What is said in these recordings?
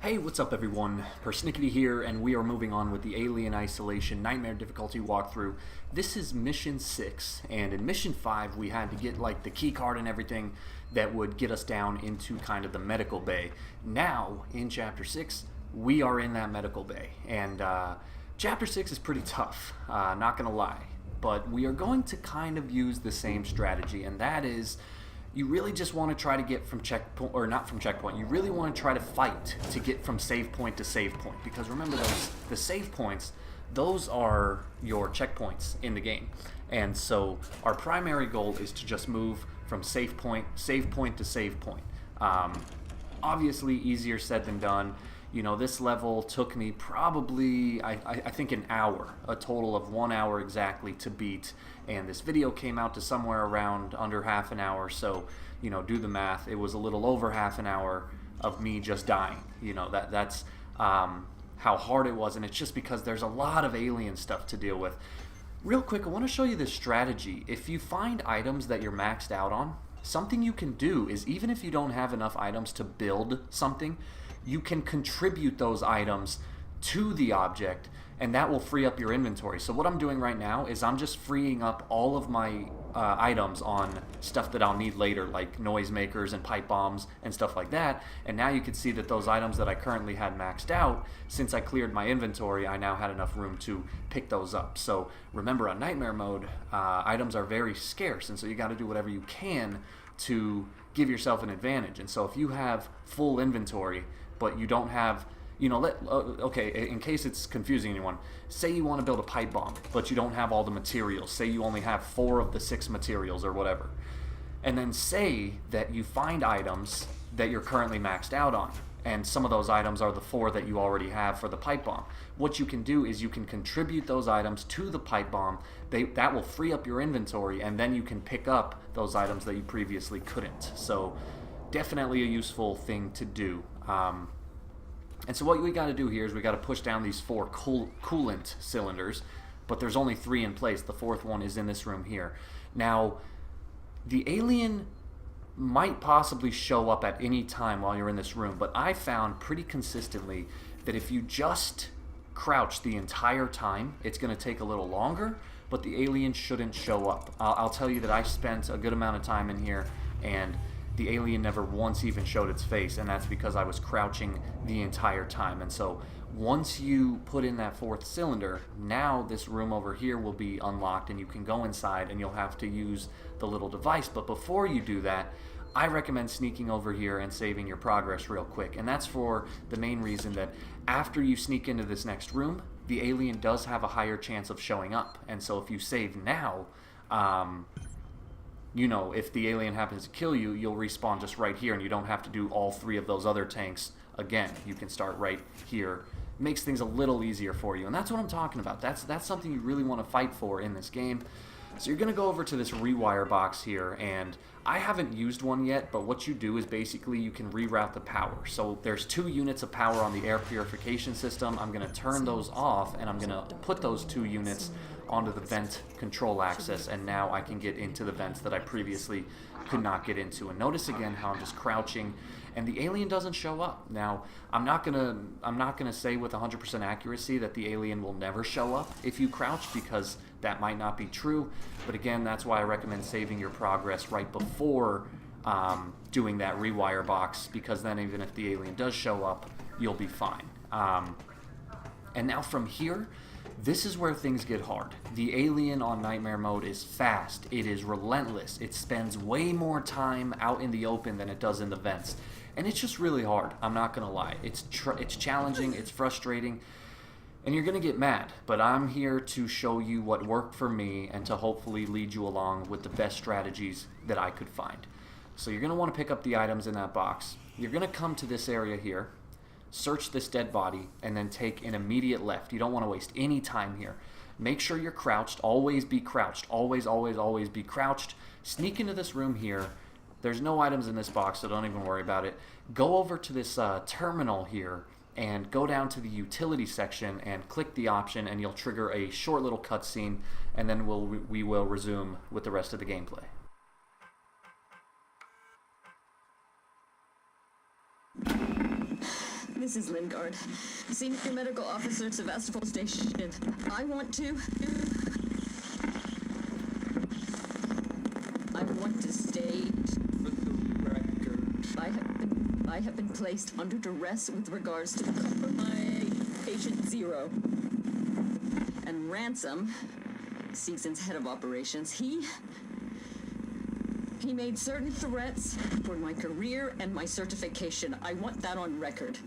Hey, what's up everyone? PersNikity here, and we are moving on with the Alien Isolation Nightmare difficulty walkthrough. This is Mission 6, and in Mission 5 we had to get like the key card and everything that would get us down into kind of the medical bay. Now, in Chapter 6, we are in that medical bay, and Chapter 6 is pretty tough, not gonna lie. But we are going to kind of use the same strategy, and that is you really just want to try to get from checkpoint, or not from checkpoint, you really want to try to fight to get from save point to save point. Because remember, the save points, those are your checkpoints in the game. And so our primary goal is to just move from save point to save point. Obviously easier said than done. You know, this level took me probably, I think an hour, a total of 1 hour exactly to beat, and this video came out to somewhere around under half an hour, so, you know, do the math. It was a little over half an hour of me just dying. You know, that's how hard it was, and it's just because there's a lot of alien stuff to deal with. Real quick, I want to show you this strategy. If you find items that you're maxed out on, something you can do is, even if you don't have enough items to build something, you can contribute those items to the object, and that will free up your inventory. So what I'm doing right now is I'm just freeing up all of my items on stuff that I'll need later, like noisemakers and pipe bombs and stuff like that. And now you can see that those items that I currently had maxed out, since I cleared my inventory, I now had enough room to pick those up. So remember, on Nightmare mode, items are very scarce, and so you got to do whatever you can to give yourself an advantage. And so if you have full inventory, but you don't have, you know, okay, in case it's confusing anyone, say you want to build a pipe bomb, but you don't have all the materials. Say you only have 4 of the 6 materials or whatever. And then say that you find items that you're currently maxed out on, and some of those items are the 4 that you already have for the pipe bomb. What you can do is you can contribute those items to the pipe bomb. That will free up your inventory, and then you can pick up those items that you previously couldn't. So definitely a useful thing to do. And so what we got to do here is we got to push down these 4 coolant cylinders, but there's only 3 in place. The 4th one is in this room here. Now, the alien might possibly show up at any time while you're in this room, but I found pretty consistently that if you just crouch the entire time, it's going to take a little longer, but the alien shouldn't show up. I'll tell you that I spent a good amount of time in here, and the alien never once even showed its face, and that's because I was crouching the entire time. And so once you put in that 4th cylinder, now this room over here will be unlocked, and you can go inside, and you'll have to use the little device. But before you do that, I recommend sneaking over here and saving your progress real quick. And that's for the main reason that after you sneak into this next room, the alien does have a higher chance of showing up. And so if you save now, you know, if the alien happens to kill you, you'll respawn just right here, and you don't have to do all 3 of those other tanks again. You can start right here. It makes things a little easier for you, and that's what I'm talking about. That's something you really want to fight for in this game. So you're going to go over to this rewire box here, and I haven't used one yet, but what you do is basically you can reroute the power. So there's 2 units of power on the air purification system. I'm going to turn those off, and I'm going to put those 2 units onto the vent control axis, and now I can get into the vents that I previously could not get into. And notice again how I'm just crouching, and the alien doesn't show up. Now, I'm not gonna say with 100% accuracy that the alien will never show up if you crouch, because that might not be true. But again, that's why I recommend saving your progress right before doing that rewire box, because then even if the alien does show up, you'll be fine. And now from here, this is where things get hard. The alien on Nightmare mode is fast. It is relentless. It spends way more time out in the open than it does in the vents. And it's just really hard. I'm not going to lie. It's challenging. It's frustrating. And you're going to get mad. But I'm here to show you what worked for me and to hopefully lead you along with the best strategies that I could find. So you're going to want to pick up the items in that box. You're going to come to this area here, search this dead body, and then take an immediate left. You don't want to waste any time here. Make sure you're crouched. Always be crouched. Always, always, always be crouched. Sneak into this room here. There's no items in this box, so don't even worry about it. Go over to this terminal here and go down to the utility section and click the option, and you'll trigger a short little cutscene, and then we will resume with the rest of the gameplay. This is Lingard, Senior Medical Officer at Sevastopol Station. I want to state for the record, I have been placed under duress with regards to my patient 0. And Ransom, Season's head of operations, he made certain threats for my career and my certification. I want that on record.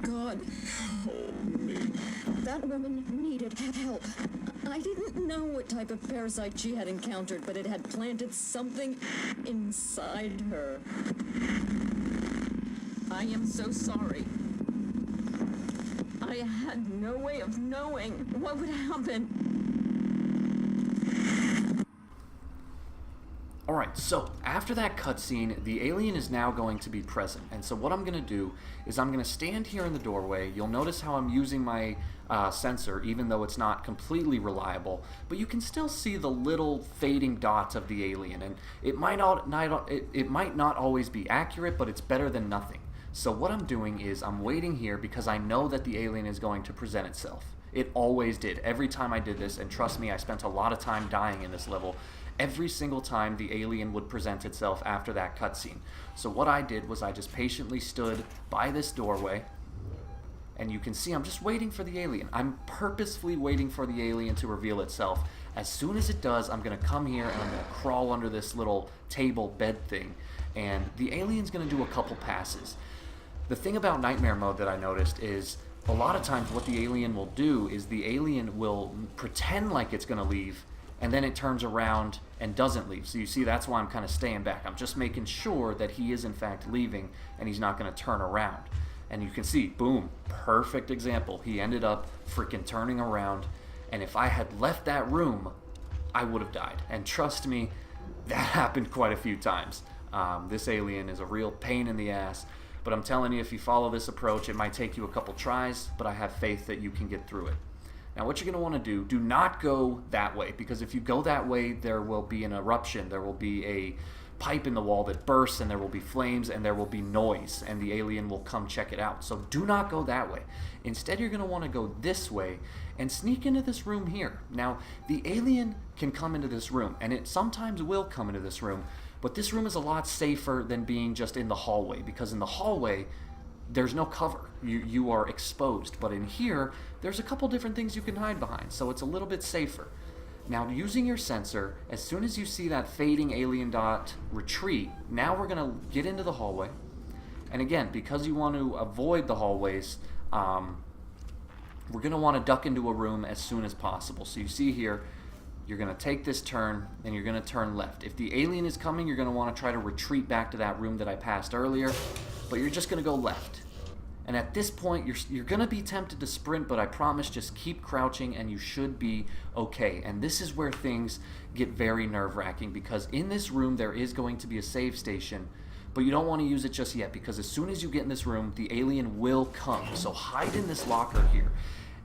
God help me. That woman needed help. I didn't know what type of parasite she had encountered, but it had planted something inside her. I am so sorry. I had no way of knowing what would happen. Alright, so after that cutscene, the alien is now going to be present. And so what I'm going to do is I'm going to stand here in the doorway. You'll notice how I'm using my sensor, even though it's not completely reliable. But you can still see the little fading dots of the alien. And it might not always be accurate, but it's better than nothing. So what I'm doing is I'm waiting here because I know that the alien is going to present itself. It always did. Every time I did this, and trust me, I spent a lot of time dying in this level. Every single time the alien would present itself after that cutscene. So what I did was I just patiently stood by this doorway, and you can see I'm just waiting for the alien. I'm purposefully waiting for the alien to reveal itself. As soon as it does, I'm going to come here and I'm going to crawl under this little table bed thing, and the alien's going to do a couple passes. The thing about Nightmare Mode that I noticed is a lot of times what the alien will do is the alien will pretend like it's going to leave, and then it turns around and doesn't leave. So you see, that's why I'm kind of staying back. I'm just making sure that he is in fact leaving and he's not going to turn around. And you can see, boom, perfect example. He ended up freaking turning around, and if I had left that room, I would have died. And trust me, that happened quite a few times. This alien is a real pain in the ass, but I'm telling you, if you follow this approach, it might take you a couple tries, but I have faith that you can get through it. Now what you're going to want to do not go that way, because if you go that way, there will be an eruption, there will be a pipe in the wall that bursts, and there will be flames, and there will be noise, and the alien will come check it out. So do not go that way. Instead, you're going to want to go this way and sneak into this room here. Now, the alien can come into this room, and it sometimes will come into this room, but this room is a lot safer than being just in the hallway, because in the hallway, there's no cover. You are exposed. But in here, there's a couple different things you can hide behind, so it's a little bit safer. Now, using your sensor, as soon as you see that fading alien dot retreat, now we're going to get into the hallway. And again, because you want to avoid the hallways, we're going to want to duck into a room as soon as possible. So you see here, you're going to take this turn, and you're going to turn left. If the alien is coming, you're going to want to try to retreat back to that room that I passed earlier, but you're just going to go left. And at this point, you're going to be tempted to sprint, but I promise, just keep crouching and you should be okay. And this is where things get very nerve-wracking, because in this room there is going to be a save station, but you don't want to use it just yet, because as soon as you get in this room, the alien will come. So hide in this locker here.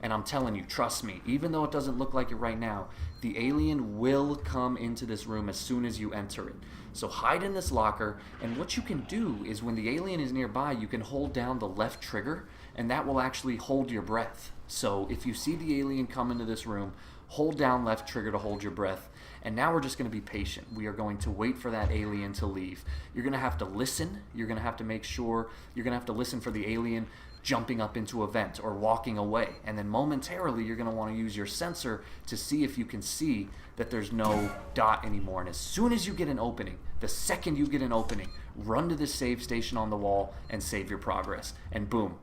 And I'm telling you, trust me, even though it doesn't look like it right now, the alien will come into this room as soon as you enter it. So hide in this locker, and what you can do is when the alien is nearby, you can hold down the left trigger, and that will actually hold your breath. So if you see the alien come into this room, hold down left trigger to hold your breath. And now we're just going to be patient. We are going to wait for that alien to leave. You're going to have to listen. You're going to have to make sure, you're going to have to listen for the alien jumping up into a vent or walking away. And then momentarily, you're going to want to use your sensor to see if you can see that there's no dot anymore. And as soon as you get an opening, the second you get an opening, run to this save station on the wall and save your progress. And boom,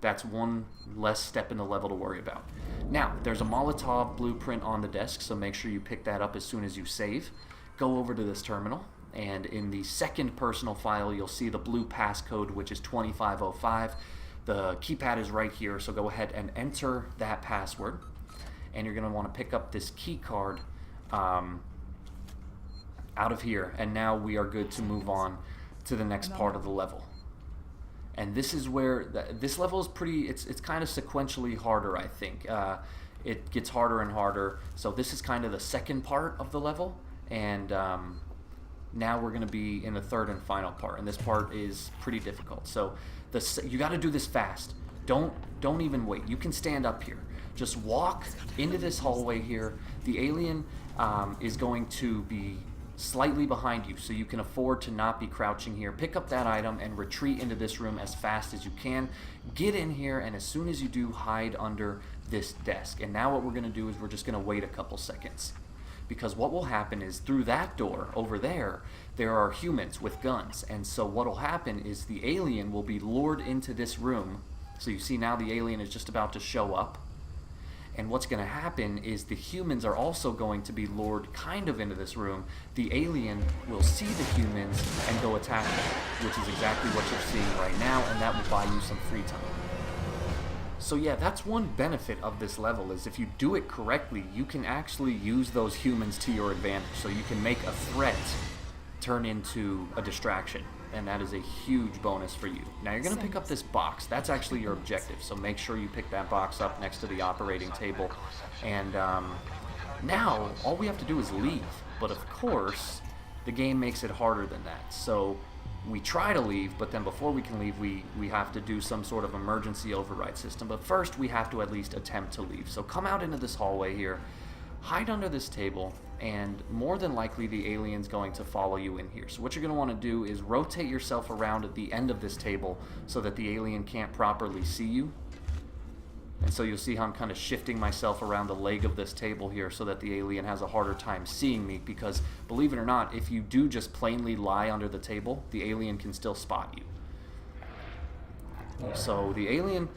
that's one less step in the level to worry about. Now, there's a Molotov blueprint on the desk, so make sure you pick that up as soon as you save. Go over to this terminal, and in the second personal file, you'll see the blue passcode, which is 2505. The keypad is right here, so go ahead and enter that password. And you're going to want to pick up this key card out of here, and now we are good to move on to the next part of the level. And this is where this level is pretty, it's kind of sequentially harder, I think. It gets harder and harder. So this is kind of the second part of the level, and now we're going to be in the third and final part, and this part is pretty difficult. So you got to do this fast. Don't even wait. You can stand up here. Just walk into this hallway here. The alien is going to be slightly behind you, so you can afford to not be crouching here. Pick up that item and retreat into this room as fast as you can. Get in here, and as soon as you do, hide under this desk. And now what we're going to do is we're just going to wait a couple seconds. Because what will happen is through that door over there are humans with guns. And so what will happen is the alien will be lured into this room. So you see now the alien is just about to show up. And what's going to happen is the humans are also going to be lured kind of into this room. The alien will see the humans and go attack them, which is exactly what you're seeing right now, and that will buy you some free time. So yeah, that's one benefit of this level, is if you do it correctly, you can actually use those humans to your advantage. So you can make a threat turn into a distraction, and that is a huge bonus for you. Now you're going to pick up this box. That's actually your objective, so make sure you pick that box up next to the operating table. And now all we have to do is leave, but of course the game makes it harder than that. So we try to leave, but then before we can leave, we have to do some sort of emergency override system. But first, we have to at least attempt to leave. So come out into this hallway here, hide under this table, and more than likely the alien's going to follow you in here. So what you're going to want to do is rotate yourself around at the end of this table so that the alien can't properly see you. And so you'll see how I'm kind of shifting myself around the leg of this table here so that the alien has a harder time seeing me, because believe it or not, if you do just plainly lie under the table, the alien can still spot you. So the alien,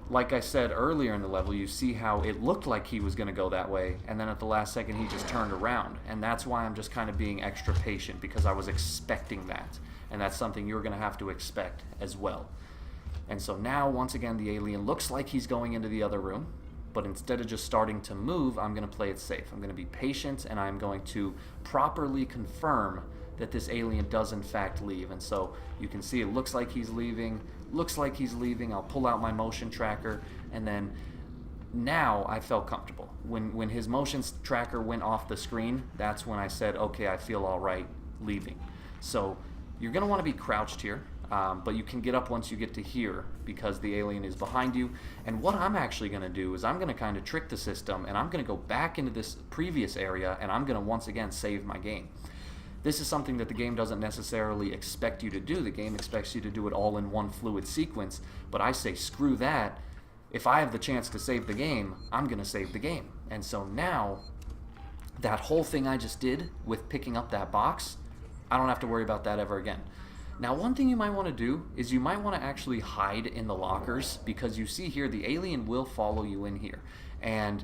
like I said earlier in the level, you see how it looked like he was going to go that way, and then at the last second he just turned around. And that's why I'm just kind of being extra patient, because I was expecting that. And that's something you're going to have to expect as well. And so now, once again, the alien looks like he's going into the other room, but instead of just starting to move, I'm going to play it safe. I'm going to be patient, and I'm going to properly confirm that this alien does in fact leave. And so you can see it looks like he's leaving, I'll pull out my motion tracker, and then now I felt comfortable. When his motion tracker went off the screen, that's when I said, okay, I feel all right leaving. So you're going to want to be crouched here. But you can get up once you get to here, because the alien is behind you. And what I'm actually going to do is I'm going to kind of trick the system, and I'm going to go back into this previous area, and I'm going to once again save my game. This is something that the game doesn't necessarily expect you to do. The game expects you to do it all in one fluid sequence, but I say screw that. If I have the chance to save the game, I'm going to save the game. And so now, that whole thing I just did with picking up that box, I don't have to worry about that ever again. Now, one thing you might want to do is you might want to actually hide in the lockers, because you see here the alien will follow you in here. And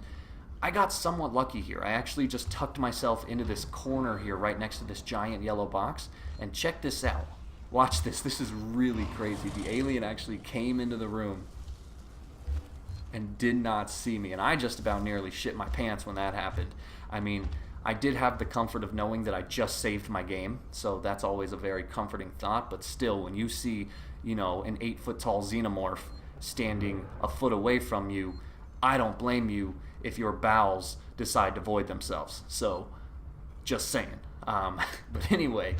I got somewhat lucky here. I actually just tucked myself into this corner here right next to this giant yellow box. And check this out. Watch this. This is really crazy. The alien actually came into the room and did not see me. And I just about nearly shit my pants when that happened. I mean, I did have the comfort of knowing that I just saved my game, so that's always a very comforting thought. But still, when you see, an 8-foot-tall xenomorph standing a foot away from you, I don't blame you if your bowels decide to void themselves. So, just saying. But anyway,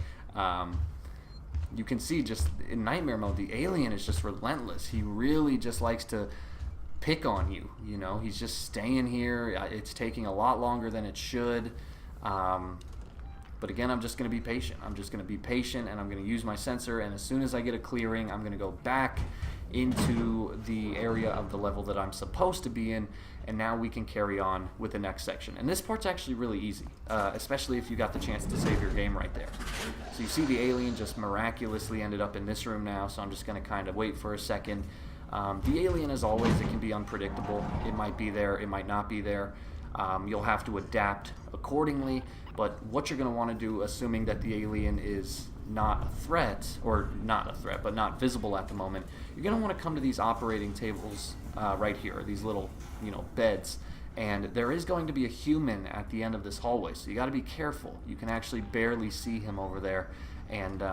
you can see just in nightmare mode, the alien is just relentless. He really just likes to pick on you. He's just staying here. It's taking a lot longer than it should. But again, I'm just going to be patient. I'm going to use my sensor, and as soon as I get a clearing, I'm going to go back into the area of the level that I'm supposed to be in, and now we can carry on with the next section. And this part's actually really easy, especially if you got the chance to save your game right there. So you see the alien just miraculously ended up in this room now, so I'm just going to kind of wait for a second. The alien, as always, it can be unpredictable. It might be there, it might not be there. You'll have to adapt accordingly, but what you're going to want to do, assuming that the alien is not a threat, but not visible at the moment, you're going to want to come to these operating tables right here, these little, beds, and there is going to be a human at the end of this hallway, so you got to be careful. You can actually barely see him over there, and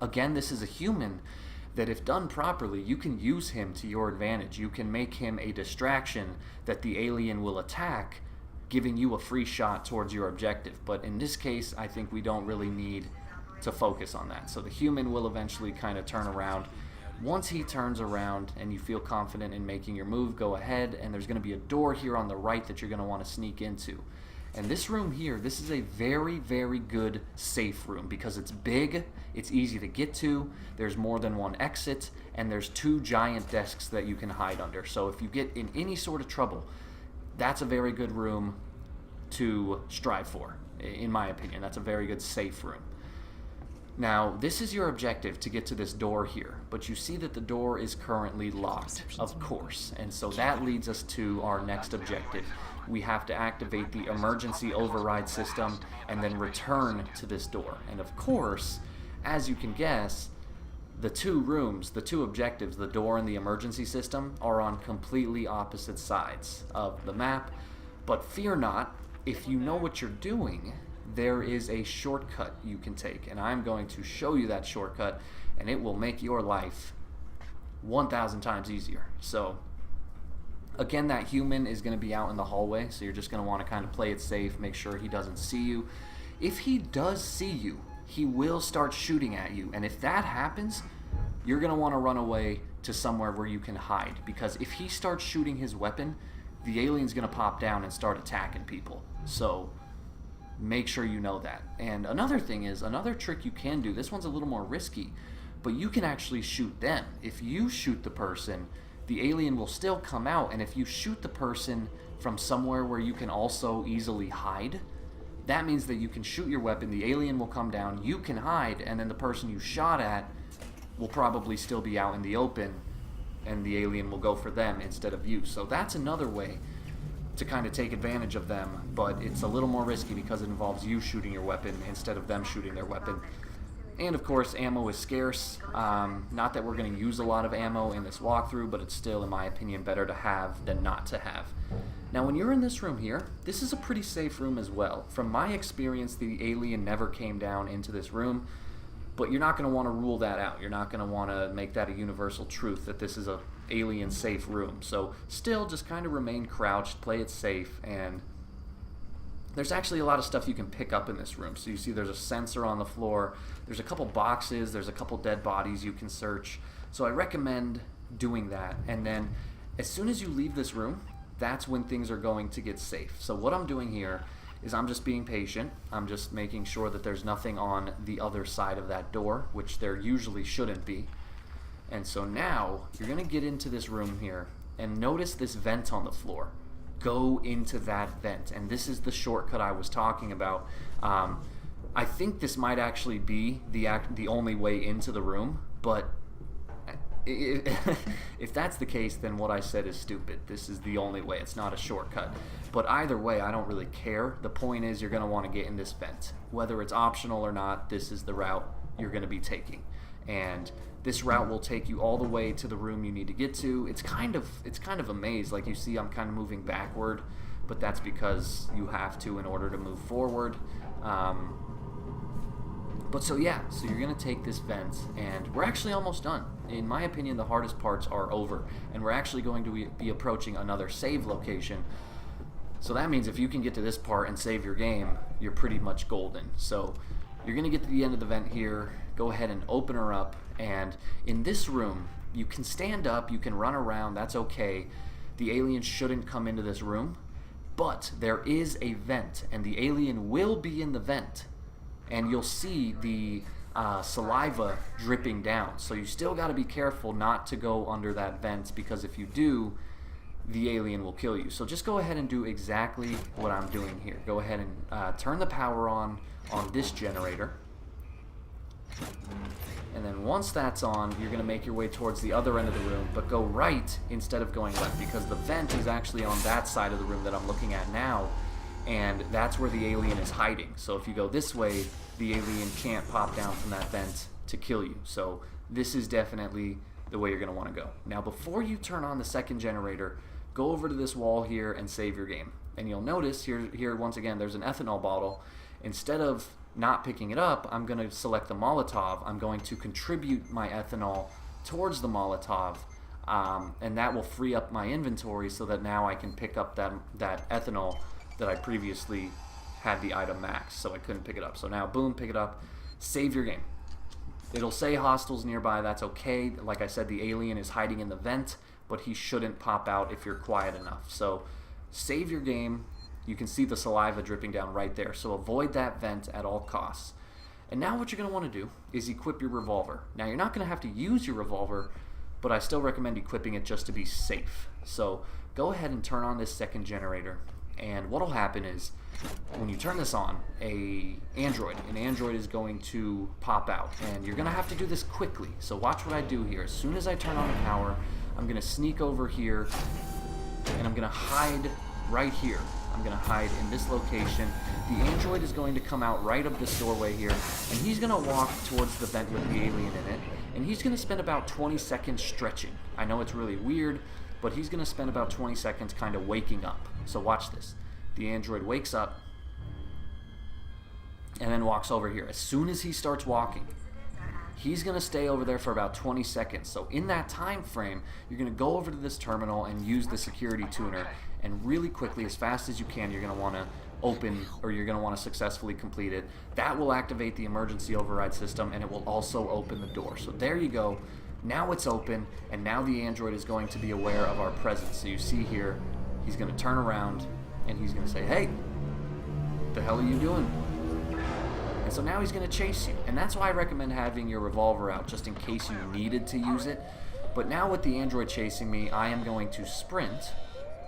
again, this is a human that if done properly, you can use him to your advantage. You can make him a distraction that the alien will attack giving you a free shot towards your objective. But in this case, I think we don't really need to focus on that. So the human will eventually kind of turn around. Once he turns around and you feel confident in making your move, go ahead, and there's going to be a door here on the right that you're going to want to sneak into. And this room here, this is a very, very good safe room because it's big, it's easy to get to, there's more than one exit, and there's 2 giant desks that you can hide under. So if you get in any sort of trouble, that's a very good room to strive for, in my opinion. That's a very good safe room. Now, this is your objective, to get to this door here, but you see that the door is currently locked, of course, and so that leads us to our next objective. We have to activate the emergency override system and then return to this door. And of course, as you can guess, the 2 rooms, the 2 objectives, the door and the emergency system, are on completely opposite sides of the map. But fear not, if you know what you're doing, there is a shortcut you can take, and I'm going to show you that shortcut, and it will make your life 1,000 times easier. So again, that human is going to be out in the hallway, so you're just going to want to kind of play it safe, make sure he doesn't see you. If he does see you, he will start shooting at you, and if that happens, you're going to want to run away to somewhere where you can hide, because if he starts shooting his weapon, the alien's going to pop down and start attacking people. So make sure you know that. And another thing is, another trick you can do, this one's a little more risky, but you can actually shoot them. If you shoot the person, the alien will still come out, and if you shoot the person from somewhere where you can also easily hide, that means that you can shoot your weapon, the alien will come down, you can hide, and then the person you shot at will probably still be out in the open, and the alien will go for them instead of you. So that's another way to kind of take advantage of them, but it's a little more risky because it involves you shooting your weapon instead of them shooting their weapon. And of course, ammo is scarce. Not that we're going to use a lot of ammo in this walkthrough, but it's still, in my opinion, better to have than not to have. Now, when you're in this room here, this is a pretty safe room as well. From my experience, the alien never came down into this room, but you're not going to want to rule that out. You're not going to want to make that a universal truth that this is a alien safe room. So still, just kind of remain crouched, play it safe, and there's actually a lot of stuff you can pick up in this room. So you see there's a sensor on the floor, there's a couple boxes, there's a couple dead bodies you can search. So I recommend doing that, and then as soon as you leave this room, that's when things are going to get safe. So what I'm doing here is I'm just being patient. I'm just making sure that there's nothing on the other side of that door, which there usually shouldn't be. And so now you're going to get into this room here and notice this vent on the floor. Go into that vent, and this is the shortcut I was talking about. I think this might actually be the only way into the room, but if that's the case, then what I said is stupid. This is the only way. It's not a shortcut. But either way, I don't really care. The point is you're going to want to get in this vent. Whether it's optional or not, this is the route you're going to be taking. And this route will take you all the way to the room you need to get to. It's kind of a maze. Like you see, I'm kind of moving backward, but that's because you have to in order to move forward. But so yeah, so you're going to take this vent, and we're actually almost done. In my opinion, the hardest parts are over, and we're actually going to be approaching another save location. So that means if you can get to this part and save your game, you're pretty much golden. So you're going to get to the end of the vent here, go ahead and open her up, and in this room, you can stand up, you can run around, that's okay. The alien shouldn't come into this room, but there is a vent, and the alien will be in the vent. And you'll see the saliva dripping down. So you still got to be careful not to go under that vent, because if you do, the alien will kill you. So just go ahead and do exactly what I'm doing here. Go ahead and turn the power on this generator. And then once that's on, you're going to make your way towards the other end of the room, but go right instead of going left, because the vent is actually on that side of the room that I'm looking at now. And that's where the alien is hiding. So if you go this way, the alien can't pop down from that vent to kill you. So this is definitely the way you're going to want to go. Now, before you turn on the second generator, go over to this wall here and save your game. And you'll notice here once again, there's an ethanol bottle. Instead of not picking it up, I'm going to select the Molotov. I'm going to contribute my ethanol towards the Molotov. And that will free up my inventory so that now I can pick up that ethanol that I previously had the item max, so I couldn't pick it up. So now, boom, pick it up, save your game. It'll say hostiles nearby, that's okay. Like I said, the alien is hiding in the vent, but he shouldn't pop out if you're quiet enough. So save your game. You can see the saliva dripping down right there, so avoid that vent at all costs. And now what you're going to want to do is equip your revolver. Now you're not going to have to use your revolver, but I still recommend equipping it just to be safe. So go ahead and turn on this second generator, and what will happen is when you turn this on, an android is going to pop out, and you're going to have to do this quickly. So watch what I do here. As soon as I turn on the power, I'm going to sneak over here, and I'm going to hide right here. I'm going to hide in this location. The android is going to come out right of this doorway here, and he's going to walk towards the vent with the alien in it, and he's going to spend about 20 seconds stretching. I know it's really weird, but he's going to spend about 20 seconds kind of waking up. So watch this. The android wakes up and then walks over here. As soon as he starts walking, he's going to stay over there for about 20 seconds. So in that time frame, you're going to go over to this terminal and use the security tuner, and really quickly, as fast as you can, you're going to want to open, or you're going to want to successfully complete it. That will activate the emergency override system, and it will also open the door. So there you go. Now it's open, and now the android is going to be aware of our presence. So you see here, he's going to turn around, and he's going to say, "Hey, what the hell are you doing?" And so now he's going to chase you. And that's why I recommend having your revolver out, just in case you needed to use it. But now with the android chasing me, I am going to sprint.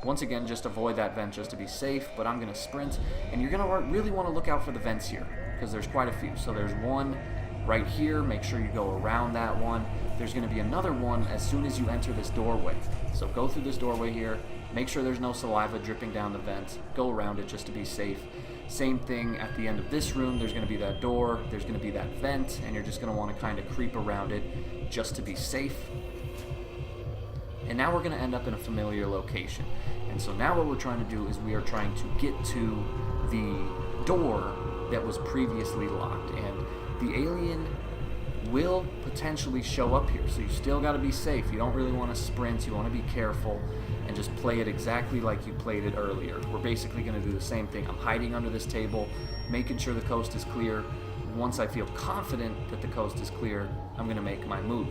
Once again, just avoid that vent just to be safe, but I'm going to sprint. And you're going to really want to look out for the vents here, because there's quite a few. So there's one right here. Make sure you go around that one. There's going to be another one as soon as you enter this doorway. So go through this doorway here. Make sure there's no saliva dripping down the vent. Go around it just to be safe. Same thing at the end of this room. There's going to be that door. There's going to be that vent, and you're just going to want to kind of creep around it just to be safe. And now we're going to end up in a familiar location. And so now what we're trying to do is we are trying to get to the door that was previously locked. And the alien will potentially show up here. So you still got to be safe. You don't really want to sprint. You want to be careful and just play it exactly like you played it earlier. We're basically going to do the same thing. I'm hiding under this table, making sure the coast is clear. Once I feel confident that the coast is clear, I'm going to make my move.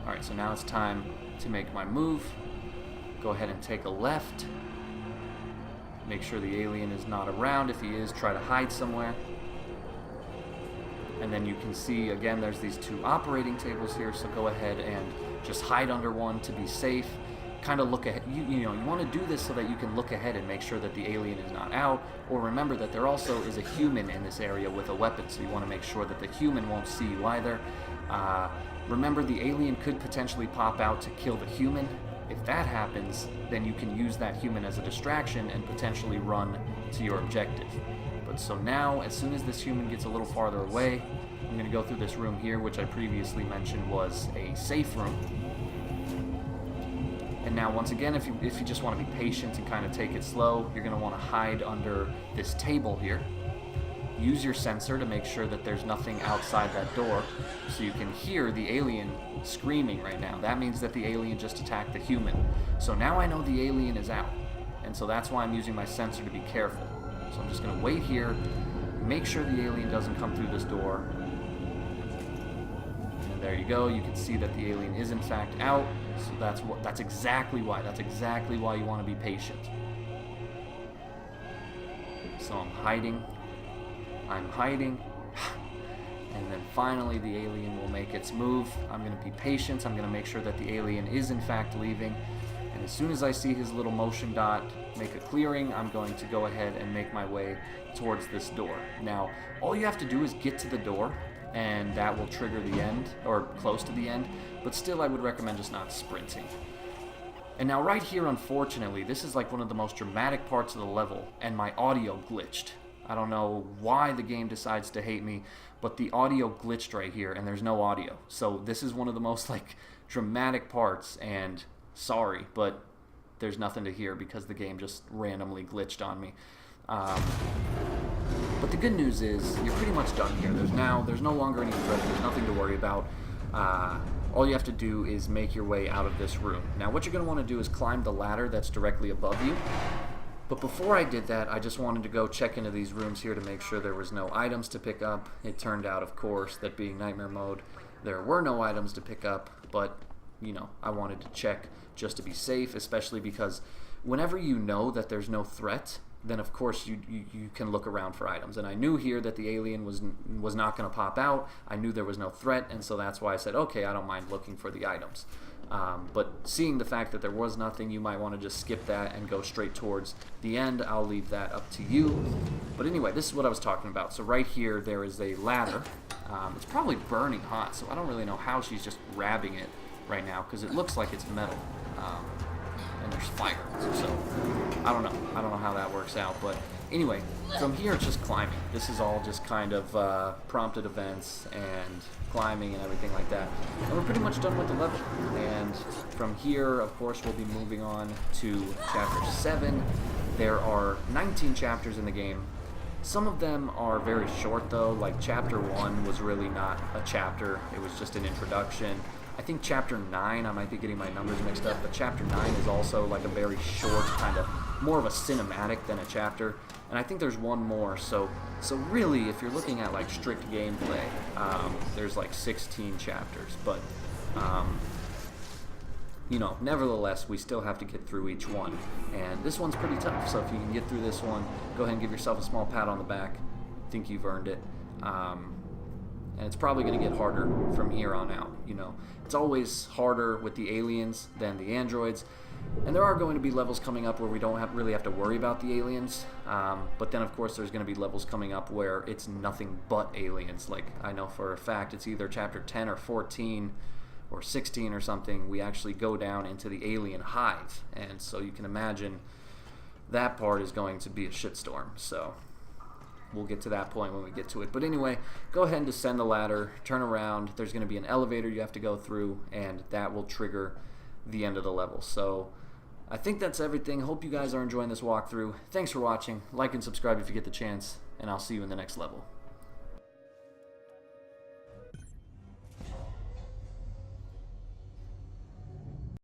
Alright, so now it's time to make my move. Go ahead and take a left. Make sure the alien is not around. If he is, try to hide somewhere. And then you can see, again, there's these two operating tables here, so go ahead and just hide under one to be safe. Kind of look ahead. You want to do this so that you can look ahead and make sure that the alien is not out. Or remember that there also is a human in this area with a weapon, so you want to make sure that the human won't see you either. Remember, the alien could potentially pop out to kill the human. If that happens, then you can use that human as a distraction and potentially run to your objective. But so now, as soon as this human gets a little farther away, I'm going to go through this room here, which I previously mentioned was a safe room. And now, once again, if you just want to be patient and kind of take it slow, you're going to want to hide under this table here. Use your sensor to make sure that there's nothing outside that door, so you can hear the alien screaming right now. That means that the alien just attacked the human. So now I know the alien is out, and so that's why I'm using my sensor to be careful. So I'm just going to wait here, make sure the alien doesn't come through this door. And there you go. You can see that the alien is in fact out. So that's exactly why. That's exactly why you want to be patient. So I'm hiding. And then finally the alien will make its move. I'm going to be patient. I'm going to make sure that the alien is in fact leaving. And as soon as I see his little motion dot make a clearing, I'm going to go ahead and make my way towards this door. Now, all you have to do is get to the door, and that will trigger the end, or close to the end. But still, I would recommend just not sprinting. And now right here, unfortunately, this is like one of the most dramatic parts of the level, and my audio glitched. I don't know why the game decides to hate me, but the audio glitched right here, and there's no audio. So this is one of the most dramatic parts, and sorry, but there's nothing to hear because the game just randomly glitched on me. But the good news is you're pretty much done here. There's no longer any threat. There's nothing to worry about. all you have to do is make your way out of this room. Now what you're going to want to do is climb the ladder that's directly above you. But before I did that, I just wanted to go check into these rooms here to make sure there was no items to pick up. It turned out, of course, that being nightmare mode, there were no items to pick up, but, you know, I wanted to check just to be safe, especially because whenever you know that there's no threat, then of course you can look around for items. And I knew here that the alien was not going to pop out. I knew there was no threat, and so that's why I said, okay, I don't mind looking for the items. But seeing the fact that there was nothing, you might want to just skip that and go straight towards the end. I'll leave that up to you. But anyway, this is what I was talking about. So right here, there is a ladder. It's probably burning hot, so I don't really know how she's just grabbing it right now, because it looks like it's metal. And there's fire, so I don't know how that works out. But anyway, from here it's just climbing. This is all just kind of prompted events and climbing and everything like that. And we're pretty much done with the level. And from here, of course, we'll be moving on to Chapter 7. There are 19 chapters in the game. Some of them are very short, though. Like Chapter 1 was really not a chapter. It was just an introduction. I think Chapter 9, I might be getting my numbers mixed up, but Chapter 9 is also like a very short, kind of more of a cinematic than a chapter. And I think there's one more, so really, if you're looking at like strict gameplay, there's like 16 chapters. But, you know, nevertheless, we still have to get through each one. And this one's pretty tough, so if you can get through this one, go ahead and give yourself a small pat on the back. I think you've earned it. And it's probably going to get harder from here on out, you know. It's always harder with the aliens than the androids. And there are going to be levels coming up where we don't really have to worry about the aliens. But then, of course, there's going to be levels coming up where it's nothing but aliens. Like, I know for a fact it's either Chapter 10 or 14 or 16 or something. We actually go down into the alien hive. And so you can imagine that part is going to be a shitstorm. So we'll get to that point when we get to it. But anyway, go ahead and descend the ladder, turn around. There's going to be an elevator you have to go through, and that will trigger the end of the level. So I think that's everything. Hope you guys are enjoying this walkthrough. Thanks for watching. Like and subscribe if you get the chance, and I'll see you in the next level.